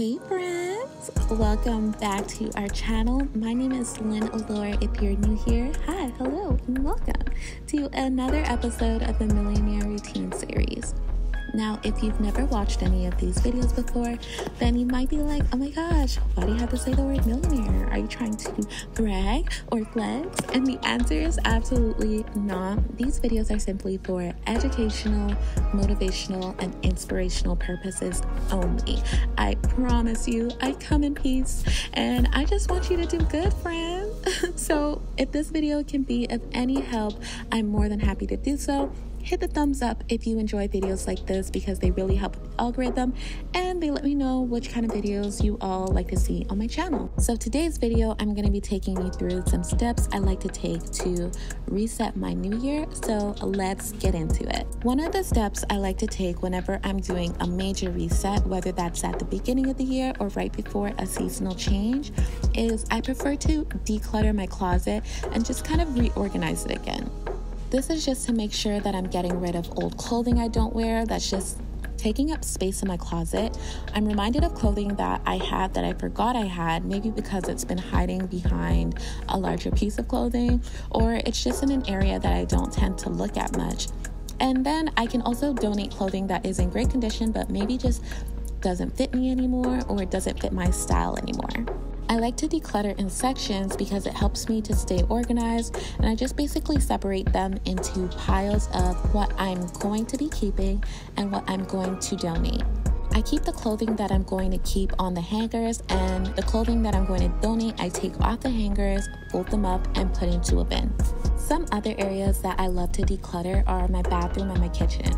Hey friends, welcome back to our channel. My name is Lynn Allure. If you're new here, hi, hello, and welcome to another episode of the Millionaire Routine series. Now, if you've never watched any of these videos before, then you might be like, oh my gosh, why do you have to say the word millionaire? Are you trying to brag or flex? And the answer is absolutely not. These videos are simply for educational, motivational, and inspirational purposes only. I promise you, I come in peace, and I just want you to do good, friend. So if this video can be of any help, I'm more than happy to do so. Hit the thumbs up if you enjoy videos like this because they really help with the algorithm and they let me know which kind of videos you all like to see on my channel. So today's video, I'm going to be taking you through some steps I like to take to reset my new year. So let's get into it. One of the steps I like to take whenever I'm doing a major reset, whether that's at the beginning of the year or right before a seasonal change, is I prefer to declutter my closet and just kind of reorganize it again. This is just to make sure that I'm getting rid of old clothing I don't wear that's just taking up space in my closet. I'm reminded of clothing that I had that I forgot I had, maybe because it's been hiding behind a larger piece of clothing, or it's just in an area that I don't tend to look at much. And then I can also donate clothing that is in great condition, but maybe just doesn't fit me anymore, or it doesn't fit my style anymore. I like to declutter in sections because it helps me to stay organized, and I just basically separate them into piles of what I'm going to be keeping and what I'm going to donate. I keep the clothing that I'm going to keep on the hangers, and the clothing that I'm going to donate, I take off the hangers, fold them up, and put into a bin. Some other areas that I love to declutter are my bathroom and my kitchen.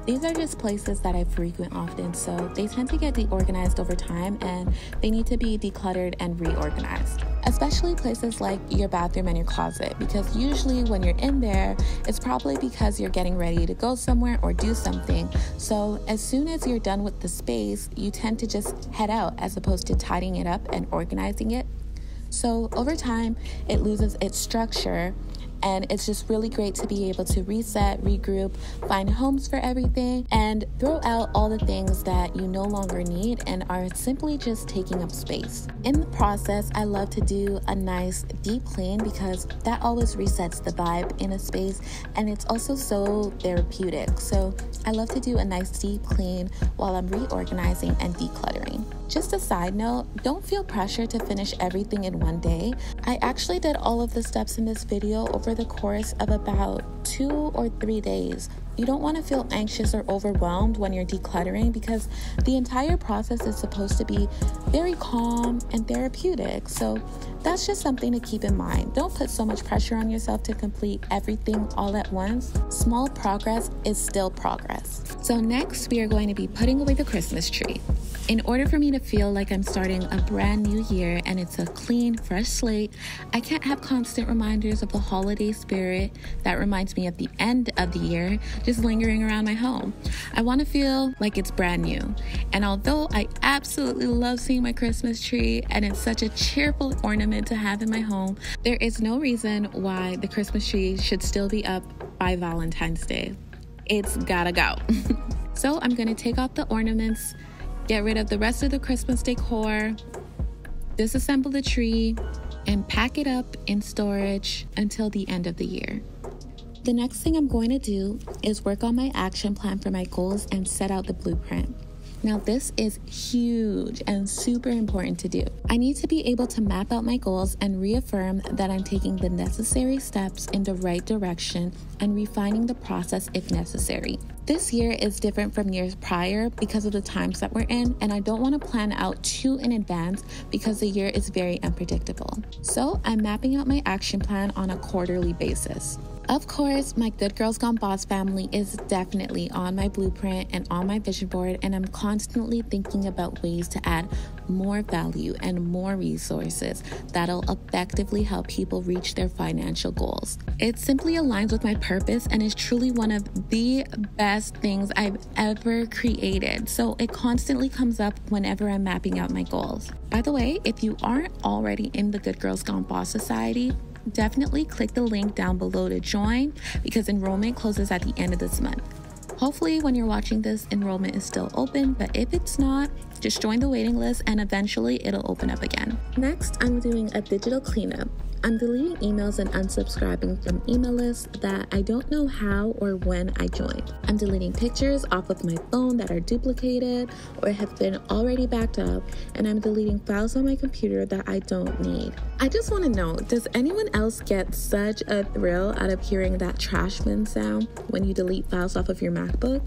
These are just places that I frequent often, so they tend to get deorganized over time and they need to be decluttered and reorganized. Especially places like your bathroom and your closet, because usually when you're in there, it's probably because you're getting ready to go somewhere or do something. So as soon as you're done with the space, you tend to just head out as opposed to tidying it up and organizing it. So over time, it loses its structure. And it's just really great to be able to reset, regroup, find homes for everything, and throw out all the things that you no longer need and are simply just taking up space. In the process, I love to do a nice deep clean because that always resets the vibe in a space, and it's also so therapeutic. So I love to do a nice deep clean while I'm reorganizing and decluttering. Just a side note, don't feel pressure to finish everything in one day. I actually did all of the steps in this video over the course of about 2 or 3 days. You don't want to feel anxious or overwhelmed when you're decluttering because the entire process is supposed to be very calm and therapeutic. So that's just something to keep in mind. Don't put so much pressure on yourself to complete everything all at once. Small progress is still progress. So next, we are going to be putting away the Christmas tree. In order for me to feel like I'm starting a brand new year and it's a clean, fresh slate, I can't have constant reminders of the holiday spirit that reminds me of the end of the year just lingering around my home. I want to feel like it's brand new. And although I absolutely love seeing my Christmas tree and it's such a cheerful ornament to have in my home, there is no reason why the Christmas tree should still be up by Valentine's Day. It's gotta go. So I'm going to take off the ornaments, get rid of the rest of the Christmas decor, disassemble the tree, and pack it up in storage until the end of the year. The next thing I'm going to do is work on my action plan for my goals and set out the blueprint. Now, this is huge and super important to do. I need to be able to map out my goals and reaffirm that I'm taking the necessary steps in the right direction and refining the process if necessary. This year is different from years prior because of the times that we're in, and I don't want to plan out too in advance because the year is very unpredictable. So I'm mapping out my action plan on a quarterly basis. Of course, my Good Girls Gone Boss family is definitely on my blueprint and on my vision board, and I'm constantly thinking about ways to add more value and more resources that'll effectively help people reach their financial goals. It simply aligns with my purpose and is truly one of the best things I've ever created. So it constantly comes up whenever I'm mapping out my goals. By the way, if you aren't already in the Good Girls Gone Boss Society, definitely click the link down below to join because enrollment closes at the end of this month. Hopefully when you're watching this, enrollment is still open, but if it's not, just join the waiting list and eventually it'll open up again. Next, I'm doing a digital cleanup. I'm deleting emails and unsubscribing from email lists that I don't know how or when I joined. I'm deleting pictures off of my phone that are duplicated or have been already backed up, and I'm deleting files on my computer that I don't need. I just want to know, does anyone else get such a thrill out of hearing that trash bin sound when you delete files off of your MacBook?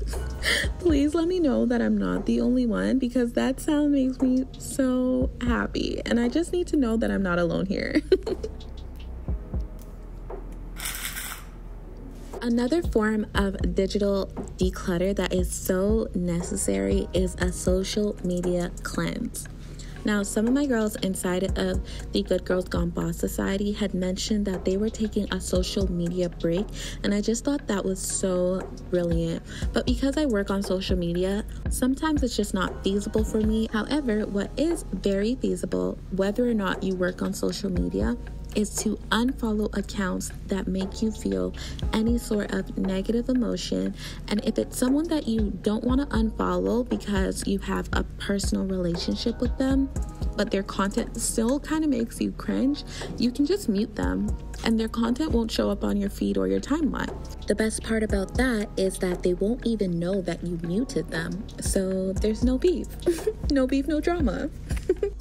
Please let me know that I'm not the only one, because that sound makes me so happy, and I just need to know that I'm not alone here. Another form of digital declutter that is so necessary is a social media cleanse. Now, some of my girls inside of the Good Girls Gone Boss Society had mentioned that they were taking a social media break, and I just thought that was so brilliant. But because I work on social media, sometimes it's just not feasible for me. However, what is very feasible, whether or not you work on social media, is to unfollow accounts that make you feel any sort of negative emotion. And if it's someone that you don't want to unfollow because you have a personal relationship with them, but their content still kind of makes you cringe, you can just mute them and their content won't show up on your feed or your timeline. The best part about that is that they won't even know that you muted them. So there's no beef. No beef, no drama.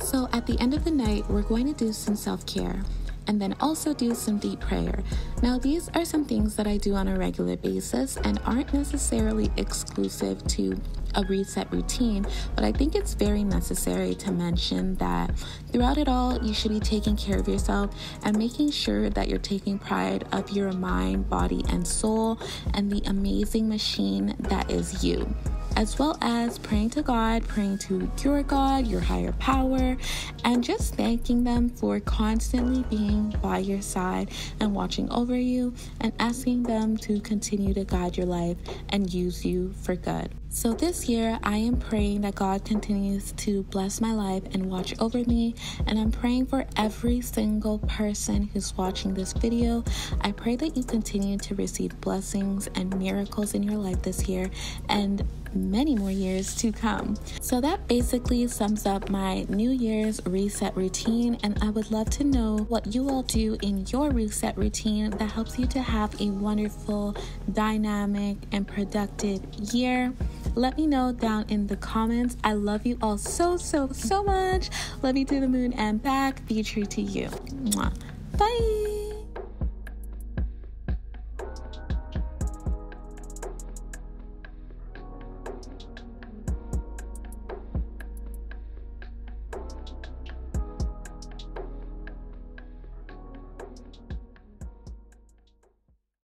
So at the end of the night, we're going to do some self-care, and then also do some deep prayer. Now, these are some things that I do on a regular basis and aren't necessarily exclusive to a reset routine, but I think it's very necessary to mention that throughout it all, you should be taking care of yourself and making sure that you're taking pride of your mind, body, and soul, and the amazing machine that is you, as well as praying to God, praying to your God, your higher power, and just thanking them for constantly being by your side and watching over you, and asking them to continue to guide your life and use you for good. So this year, I am praying that God continues to bless my life and watch over me, and I'm praying for every single person who's watching this video. I pray that you continue to receive blessings and miracles in your life this year and many more years to come. So that basically sums up my New Year's reset routine, and I would love to know what you all do in your reset routine that helps you to have a wonderful, dynamic, and productive year. Let me know down in the comments. I love you all so much. Love you to the moon and back. Be true to you. Mwah. Bye.